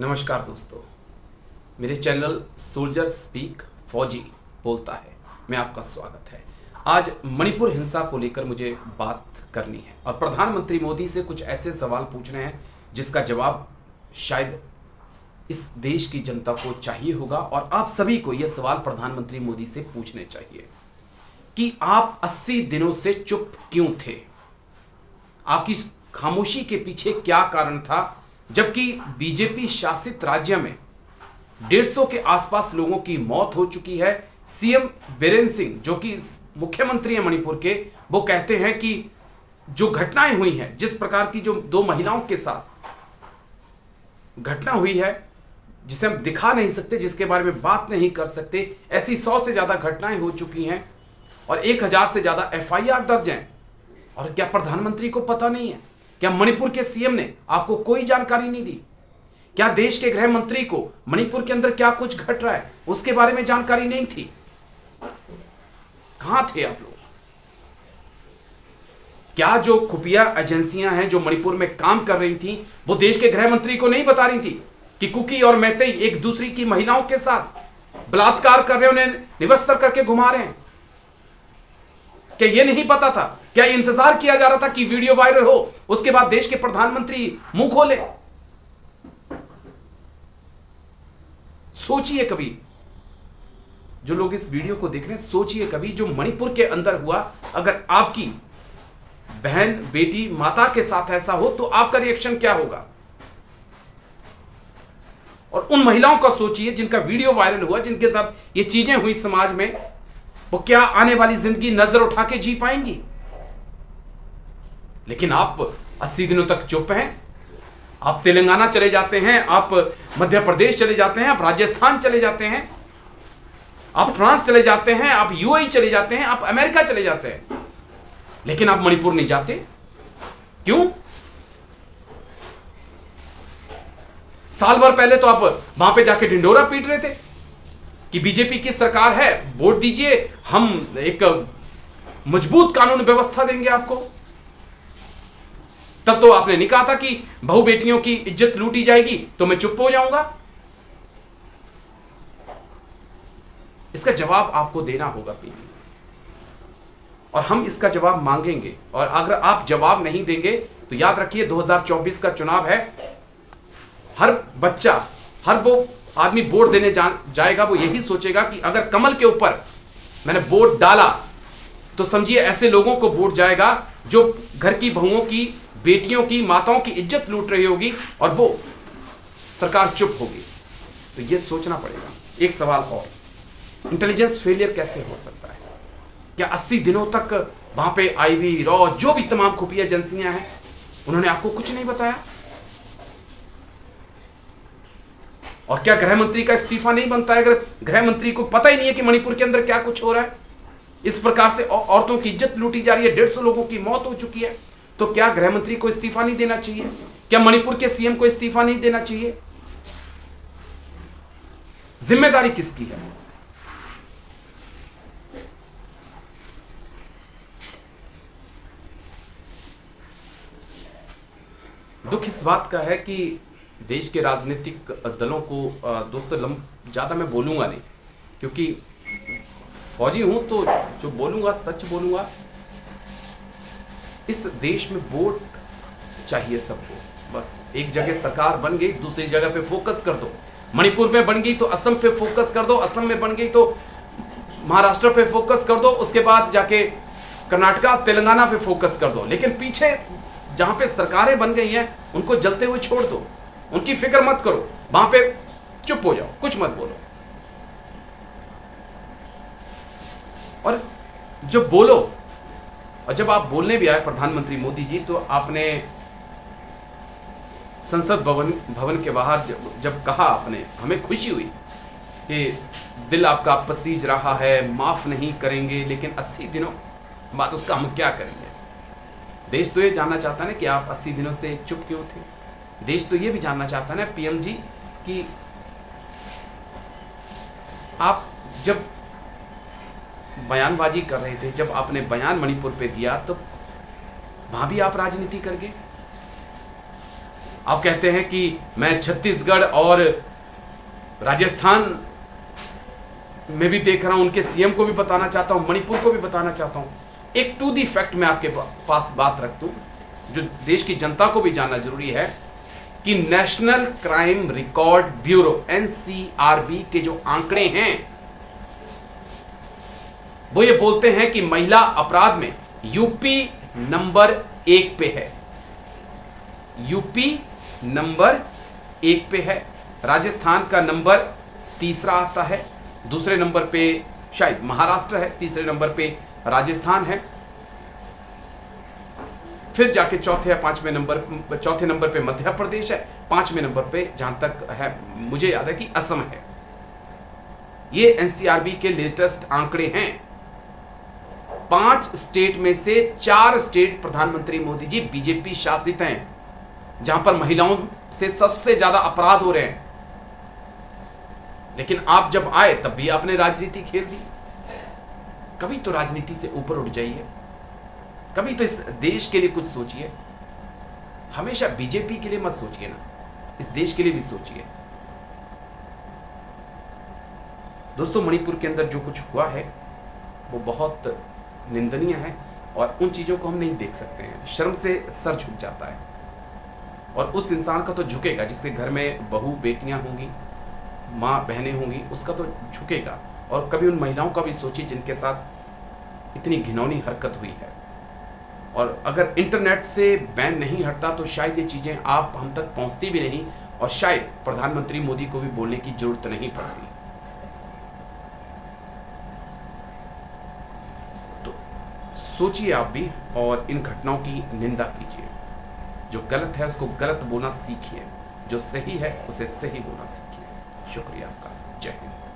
नमस्कार दोस्तों, मेरे चैनल सोल्जर स्पीक फौजी बोलता है में आपका स्वागत है। आज मणिपुर हिंसा को लेकर मुझे बात करनी है और प्रधानमंत्री मोदी से कुछ ऐसे सवाल पूछने हैं जिसका जवाब शायद इस देश की जनता को चाहिए होगा और आप सभी को यह सवाल प्रधानमंत्री मोदी से पूछने चाहिए कि आप 80 दिनों से चुप क्यों थे। आपकी खामोशी के पीछे क्या कारण था, जबकि बीजेपी शासित राज्य में 150 के आसपास लोगों की मौत हो चुकी है। सीएम बीरेन सिंह जो कि मुख्यमंत्री हैं मणिपुर के, वो कहते हैं कि जो घटनाएं हुई हैं, जिस प्रकार की जो 2 महिलाओं के साथ घटना हुई है जिसे हम दिखा नहीं सकते, जिसके बारे में बात नहीं कर सकते, ऐसी 100 से ज्यादा घटनाएं हो चुकी हैं और 1000 से ज्यादा एफआईआर दर्ज हैं। और क्या प्रधानमंत्री को पता नहीं है? क्या मणिपुर के सीएम ने आपको कोई जानकारी नहीं दी? क्या देश के गृह मंत्री को मणिपुर के अंदर क्या कुछ घट रहा है उसके बारे में जानकारी नहीं थी? कहां थे आप लोग? क्या जो खुफिया एजेंसियां हैं जो मणिपुर में काम कर रही थी वो देश के गृह मंत्री को नहीं बता रही थी कि कुकी और मैतेई एक दूसरी की महिलाओं के साथ बलात्कार कर रहे हैं, उन्हें निवस्त्र करके घुमा रहे हैं? क्या यह नहीं पता था? क्या इंतजार किया जा रहा था कि वीडियो वायरल हो, उसके बाद देश के प्रधानमंत्री मुंह खोले? सोचिए कभी, जो लोग इस वीडियो को देख रहे हैं, सोचिए कभी जो मणिपुर के अंदर हुआ, अगर आपकी बहन, बेटी, माता के साथ ऐसा हो तो आपका रिएक्शन क्या होगा? और उन महिलाओं का सोचिए जिनका वीडियो वायरल हुआ, जिनके साथ ये चीजें हुई समाज में, वो क्या आने वाली जिंदगी नजर उठा के जी पाएंगी? लेकिन आप 80 दिनों तक चुप हैं। आप तेलंगाना चले जाते हैं, आप मध्य प्रदेश चले जाते हैं, आप राजस्थान चले जाते हैं, आप फ्रांस चले जाते हैं, आप यूएई चले जाते हैं, आप अमेरिका चले जाते हैं, लेकिन आप मणिपुर नहीं जाते। क्यों? साल भर पहले तो आप वहां पे जाके ढिंडोरा पीट रहे थे कि बीजेपी की सरकार है, वोट दीजिए, हम एक मजबूत कानून व्यवस्था देंगे आपको। तब तो आपने नहीं कहा था कि बहु बेटियों की इज्जत लूटी जाएगी तो मैं चुप हो जाऊंगा। इसका जवाब आपको देना होगा पीपी, और हम इसका जवाब मांगेंगे। और अगर आप जवाब नहीं देंगे तो याद रखिए 2024 का चुनाव है। हर बच्चा, हर वो आदमी वोट देने जाएगा, वो यही सोचेगा कि अगर कमल के ऊपर मैंने वोट डाला तो समझिए ऐसे लोगों को वोट जाएगा जो घर की बहुओं की, बेटियों की, माताओं की इज्जत लूट रही होगी और वो सरकार चुप होगी। तो ये सोचना पड़ेगा। एक सवाल और, इंटेलिजेंस फेलियर कैसे हो सकता है? क्या 80 दिनों तक वहां पे आईवी, रॉ, जो भी तमाम खुफिया एजेंसियां हैं, उन्होंने आपको कुछ नहीं बताया? और क्या गृह मंत्री का इस्तीफा नहीं बनता है अगर गृह मंत्री को पता ही नहीं है कि मणिपुर के अंदर क्या कुछ हो रहा है? इस प्रकार से औरतों की इज्जत लूटी जा रही है, 150 लोगों की मौत हो चुकी है, तो क्या गृह मंत्री को इस्तीफा नहीं देना चाहिए? क्या मणिपुर के सीएम को इस्तीफा नहीं देना चाहिए? जिम्मेदारी किसकी है? दुख इस बात का है कि देश के राजनीतिक दलों को, दोस्तों ज्यादा मैं बोलूंगा नहीं, क्योंकि फौजी हूं तो जो बोलूंगा सच बोलूंगा। इस देश में वोट चाहिए सबको। बस एक जगह सरकार बन गई, दूसरी जगह पे फोकस कर दो। मणिपुर में बन गई तो असम पे फोकस कर दो, असम में बन गई तो महाराष्ट्र पे फोकस कर दो, उसके बाद जाके कर्नाटका, तेलंगाना पे फोकस कर दो। लेकिन पीछे जहां पे सरकारें बन गई हैं उनको जलते हुए छोड़ दो, उनकी फिक्र मत करो, वहां पे चुप हो जाओ, कुछ मत बोलो। और जब बोलो, और जब आप बोलने भी आए प्रधानमंत्री मोदी जी, तो आपने संसद भवन के बाहर जब कहा, आपने, हमें खुशी हुई कि दिल आपका पसीज रहा है, माफ नहीं करेंगे, लेकिन 80 दिनों बाद उसका हम क्या करेंगे? देश तो ये जानना चाहता है ना कि आप 80 दिनों से चुप क्यों थे। देश तो ये भी जानना चाहता है ना पीएम जी कि आप जब बयानबाजी कर रहे थे, जब आपने बयान मणिपुर पे दिया, तो वहां भी आप राजनीति कर गए। आप कहते हैं कि मैं छत्तीसगढ़ और राजस्थान में भी देख रहा हूं, उनके सीएम को भी बताना चाहता हूं, मणिपुर को भी बताना चाहता हूं। एक टू दी फैक्ट मैं आपके पास बात रख दूं, जो देश की जनता को भी जानना जरूरी है कि national crime record bureau NCRB के जो आंकड़े हैं वो ये बोलते हैं कि महिला अपराध में यूपी नंबर 1 पे है। यूपी नंबर 1 पे है। राजस्थान का नंबर तीसरा आता है। दूसरे नंबर पे शायद महाराष्ट्र है, तीसरे नंबर पे राजस्थान है, फिर जाके चौथे नंबर पे मध्य प्रदेश है, 5वें नंबर पे जहां तक है मुझे याद है कि असम है। ये एनसीआरबी के लेटेस्ट आंकड़े हैं। 5 स्टेट में से 4 स्टेट प्रधानमंत्री मोदी जी बीजेपी शासित हैं, जहां पर महिलाओं से सबसे ज्यादा अपराध हो रहे हैं। लेकिन आप जब आए तब भी आपने राजनीति खेल दी। कभी तो राजनीति से ऊपर उठ जाइए, कभी तो इस देश के लिए कुछ सोचिए। हमेशा बीजेपी के लिए मत सोचिए ना, इस देश के लिए भी सोचिए। दोस्तों, मणिपुर के अंदर जो कुछ हुआ है वो बहुत निंदनीय है और उन चीजों को हम नहीं देख सकते हैं। शर्म से सर झुक जाता है। और उस इंसान का तो झुकेगा जिसके घर में बहू बेटियां होंगी, माँ बहनें होंगी, उसका तो झुकेगा। और कभी उन महिलाओं का भी सोचिए जिनके साथ इतनी घिनौनी हरकत हुई है। और अगर इंटरनेट से बैन नहीं हटता तो शायद ये चीज़ें आप हम तक पहुंचती भी नहीं और शायद प्रधानमंत्री मोदी को भी बोलने की जरूरत नहीं पड़ती। तो सोचिए आप भी और इन घटनाओं की निंदा कीजिए। जो गलत है उसको गलत बोलना सीखिए, जो सही है उसे सही बोलना सीखिए। शुक्रिया आपका। जय हिंद।